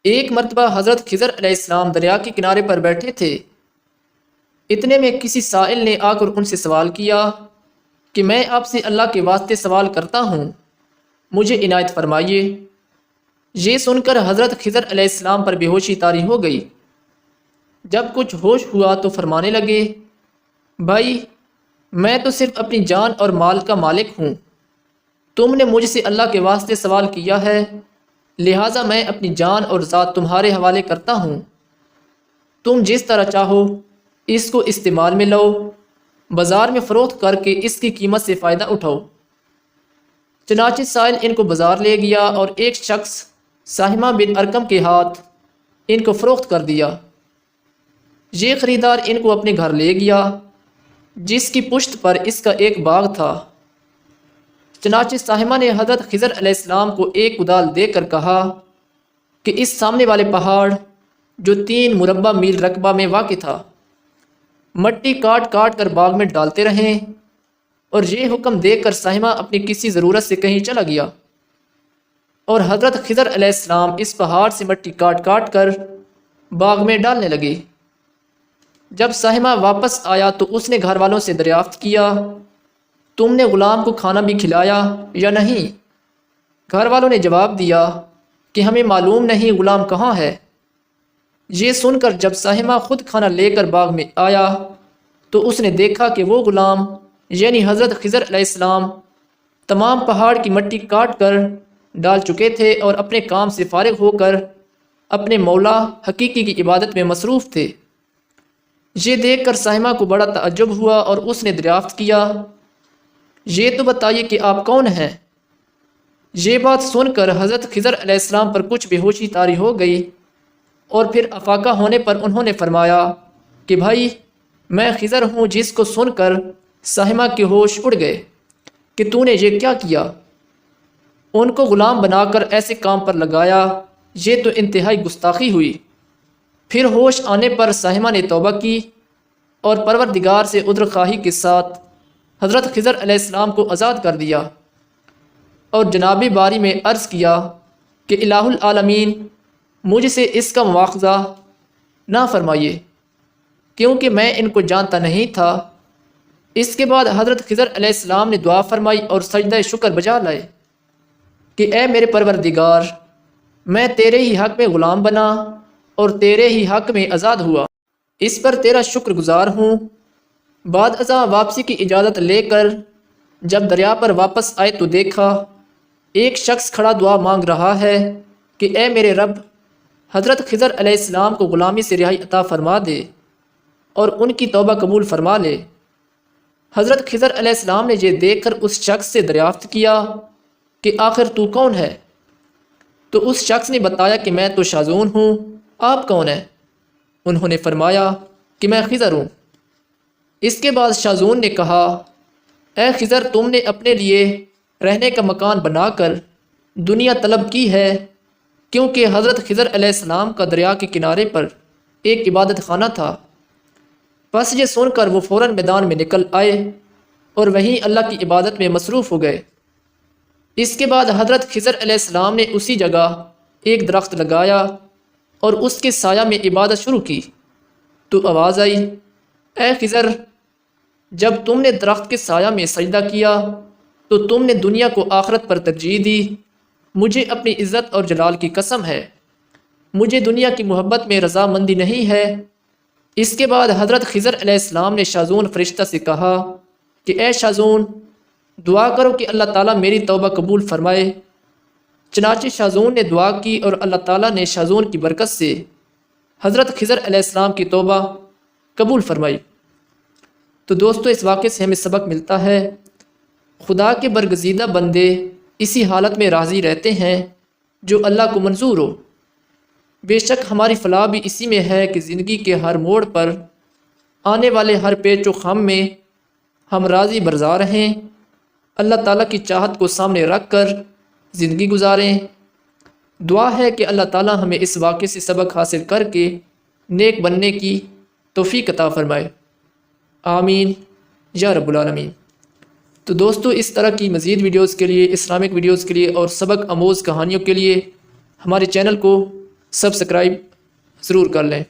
ایک مرتبہ حضرت خضر علیہ السلام دریا کے کنارے پر بیٹھے تھے۔ اتنے میں کسی سائل نے آ کر ان سے سوال کیا کہ میں آپ سے اللہ کے واسطے سوال کرتا ہوں، مجھے عنایت فرمائیے۔ یہ سن کر حضرت خضر علیہ السلام پر بے ہوشی طاری ہو گئی۔ جب کچھ ہوش ہوا تو فرمانے لگے، بھائی میں تو صرف اپنی جان اور مال کا مالک ہوں، تم نے مجھ سے اللہ کے واسطے سوال کیا ہے، لہٰذا میں اپنی جان اور ذات تمہارے حوالے کرتا ہوں، تم جس طرح چاہو اس کو استعمال میں لو، بازار میں فروخت کر کے اس کی قیمت سے فائدہ اٹھاؤ۔ چنانچہ سائل ان کو بازار لے گیا اور ایک شخص ساہمہ بن ارکم کے ہاتھ ان کو فروخت کر دیا۔ یہ خریدار ان کو اپنے گھر لے گیا جس کی پشت پر اس کا ایک باغ تھا۔ چنانچہ ساہمہ نے حضرت خضر علیہ السلام کو ایک کدال دے کر کہا کہ اس سامنے والے پہاڑ جو 3 مربع میل رقبہ میں واقع تھا، مٹی کاٹ کاٹ کر باغ میں ڈالتے رہیں، اور یہ حکم دے کر ساہمہ اپنی کسی ضرورت سے کہیں چلا گیا، اور حضرت خضر علیہ السلام اس پہاڑ سے مٹی کاٹ کاٹ کر باغ میں ڈالنے لگے۔ جب ساہمہ واپس آیا تو اس نے گھر والوں سے دریافت کیا، تم نے غلام کو کھانا بھی کھلایا یا نہیں؟ گھر والوں نے جواب دیا کہ ہمیں معلوم نہیں غلام کہاں ہے۔ یہ سن کر جب ساہمہ خود کھانا لے کر باغ میں آیا تو اس نے دیکھا کہ وہ غلام یعنی حضرت خضر علیہ السلام تمام پہاڑ کی مٹی کاٹ کر ڈال چکے تھے اور اپنے کام سے فارغ ہو کر اپنے مولا حقیقی کی عبادت میں مصروف تھے۔ یہ دیکھ کر ساہمہ کو بڑا تعجب ہوا اور اس نے دریافت کیا، یہ تو بتائیے کہ آپ کون ہیں؟ یہ بات سن کر حضرت خضر علیہ السلام پر کچھ بے ہوشی طاری ہو گئی، اور پھر افاقہ ہونے پر انہوں نے فرمایا کہ بھائی میں خضر ہوں، جس کو سن کر ساہمہ کے ہوش اڑ گئے کہ تو نے یہ کیا کیا؟ ان کو غلام بنا کر ایسے کام پر لگایا، یہ تو انتہائی گستاخی ہوئی۔ پھر ہوش آنے پر ساہمہ نے توبہ کی اور پروردگار سے عذر خواہی کے ساتھ حضرت خضر علیہ السلام کو آزاد کر دیا، اور جناب باری میں عرض کیا کہ الہ العالمین مجھ سے اس کا مواخذہ نہ فرمائیے، کیونکہ میں ان کو جانتا نہیں تھا۔ اس کے بعد حضرت خضر علیہ السلام نے دعا فرمائی اور سجدہ شکر بجا لائے کہ اے میرے پروردگار، میں تیرے ہی حق میں غلام بنا اور تیرے ہی حق میں آزاد ہوا، اس پر تیرا شکر گزار ہوں۔ بعد ازاں واپسی کی اجازت لے کر جب دریا پر واپس آئے تو دیکھا ایک شخص کھڑا دعا مانگ رہا ہے کہ اے میرے رب، حضرت خضر علیہ السلام کو غلامی سے رہائی عطا فرما دے اور ان کی توبہ قبول فرما لے۔ حضرت خضر علیہ السلام نے یہ دیکھ کر اس شخص سے دریافت کیا کہ آخر تو کون ہے؟ تو اس شخص نے بتایا کہ میں تو شاذون ہوں، آپ کون ہیں؟ انہوں نے فرمایا کہ میں خضر ہوں۔ اس کے بعد شاذون نے کہا، اے خضر، تم نے اپنے لیے رہنے کا مکان بنا کر دنیا طلب کی ہے، کیونکہ حضرت خضر علیہ السلام کا دریا کے کنارے پر ایک عبادت خانہ تھا۔ بس یہ سن کر وہ فوراً میدان میں نکل آئے اور وہیں اللہ کی عبادت میں مصروف ہو گئے۔ اس کے بعد حضرت خضر علیہ السلام نے اسی جگہ ایک درخت لگایا اور اس کے سایہ میں عبادت شروع کی تو آواز آئی، اے خضر، جب تم نے درخت کے سایہ میں سجدہ کیا تو تم نے دنیا کو آخرت پر ترجیح دی، مجھے اپنی عزت اور جلال کی قسم ہے، مجھے دنیا کی محبت میں رضامندی نہیں ہے۔ اس کے بعد حضرت خضر علیہ السلام نے شاذون فرشتہ سے کہا کہ اے شاذون، دعا کرو کہ اللہ تعالیٰ میری توبہ قبول فرمائے۔ چنانچہ شاذون نے دعا کی اور اللہ تعالیٰ نے شاذون کی برکت سے حضرت خضر علیہ السلام کی توبہ قبول فرمائی۔ تو دوستو، اس واقعے سے ہمیں سبق ملتا ہے خدا کے برگزیدہ بندے اسی حالت میں راضی رہتے ہیں جو اللہ کو منظور ہو۔ بے شک ہماری فلاح بھی اسی میں ہے کہ زندگی کے ہر موڑ پر آنے والے ہر پیچ و خم میں ہم راضی برضا رہیں، اللہ تعالیٰ کی چاہت کو سامنے رکھ کر زندگی گزاریں۔ دعا ہے کہ اللہ تعالیٰ ہمیں اس واقعے سے سبق حاصل کر کے نیک بننے کی توفیق عطا فرمائے، آمین یا رب العالمین۔ تو دوستو، اس طرح کی مزید ویڈیوز کے لیے، اسلامک ویڈیوز کے لیے اور سبق آموز کہانیوں کے لیے ہمارے چینل کو سبسکرائب ضرور کر لیں۔